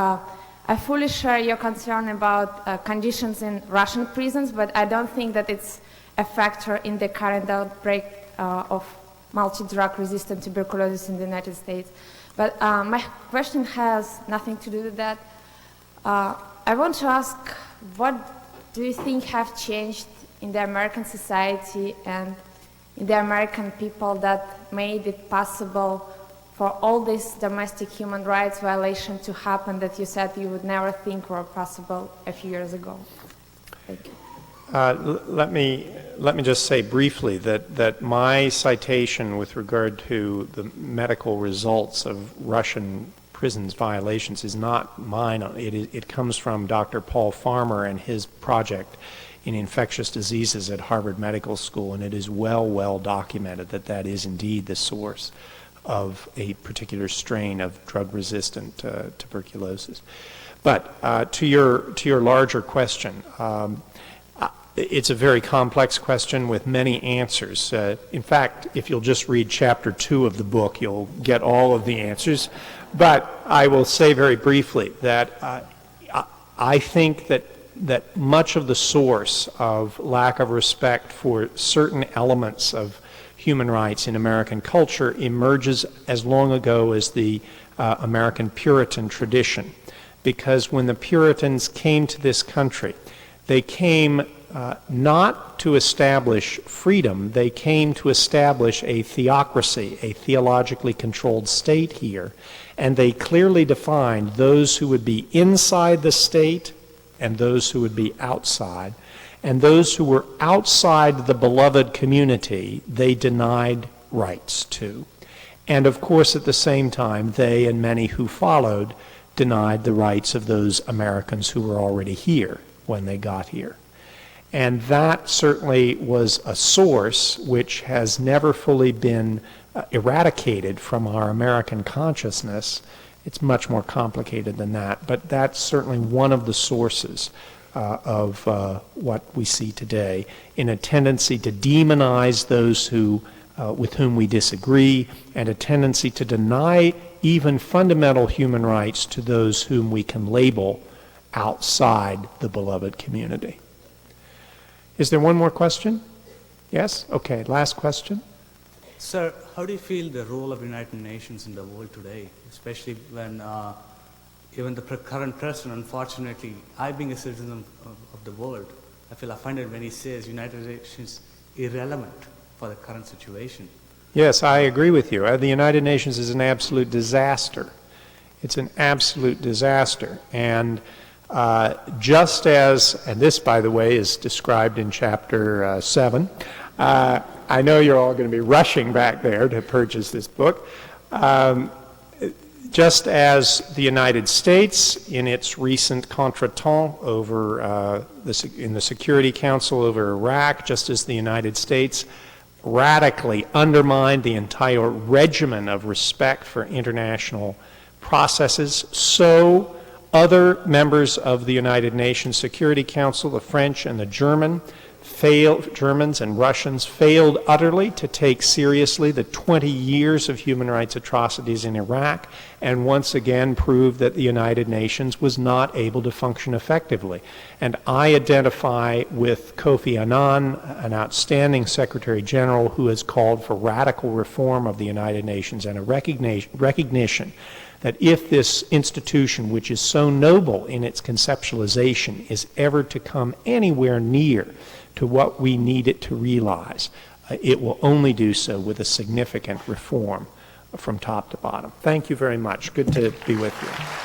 S7: I fully share your concern about conditions in Russian prisons, but I don't think that it's a factor in the current outbreak of multi-drug resistant tuberculosis in the United States. But my question has nothing to do with that. I want to ask, what do you think have changed in the American society and in the American people that made it possible for all these domestic human rights violations to happen that you said you would never think were possible a few years ago? Thank you.
S2: Let me just say briefly that my citation with regard to the medical results of Russian prisons violations is not mine. It comes from Dr. Paul Farmer and his project in infectious diseases at Harvard Medical School, and it is well documented that that is indeed the source of a particular strain of drug-resistant tuberculosis. But to your larger question, It's a very complex question with many answers. In fact, if you'll just read chapter 2 of the book, you'll get all of the answers. But I will say very briefly that I think that much of the source of lack of respect for certain elements of human rights in American culture emerges as long ago as the American Puritan tradition. Because when the Puritans came to this country, they came not to establish freedom, they came to establish a theocracy, a theologically controlled state here, and they clearly defined those who would be inside the state and those who would be outside. And those who were outside the beloved community, they denied rights to. And of course, at the same time, they and many who followed denied the rights of those Americans who were already here when they got here. And that certainly was a source which has never fully been eradicated from our American consciousness. It's much more complicated than that, but that's certainly one of the sources of what we see today, in a tendency to demonize those who, with whom we disagree, and a tendency to deny even fundamental human rights to those whom we can label outside the beloved community. Is there one more question? Yes? Okay, last question.
S8: Sir, how do you feel the role of the United Nations in the world today, especially when even the current president, unfortunately, I being a citizen of the world, I find it when he says United Nations irrelevant for the current situation.
S2: Yes, I agree with you. The United Nations is an absolute disaster. It's an absolute disaster. And just as, and this, by the way, is described in chapter 7, I know you're all going to be rushing back there to purchase this book. Just as the United States, in its recent contretemps over in the Security Council over Iraq, just as the United States radically undermined the entire regimen of respect for international processes, so other members of the United Nations Security Council, the French and the Germans and Russians, failed utterly to take seriously the 20 years of human rights atrocities in Iraq, and once again proved that the United Nations was not able to function effectively. And I identify with Kofi Annan, an outstanding Secretary General who has called for radical reform of the United Nations and a recognition that if this institution, which is so noble in its conceptualization, is ever to come anywhere near to what we need it to realize, it will only do so with a significant reform from top to bottom. Thank you very much. Good to be with you.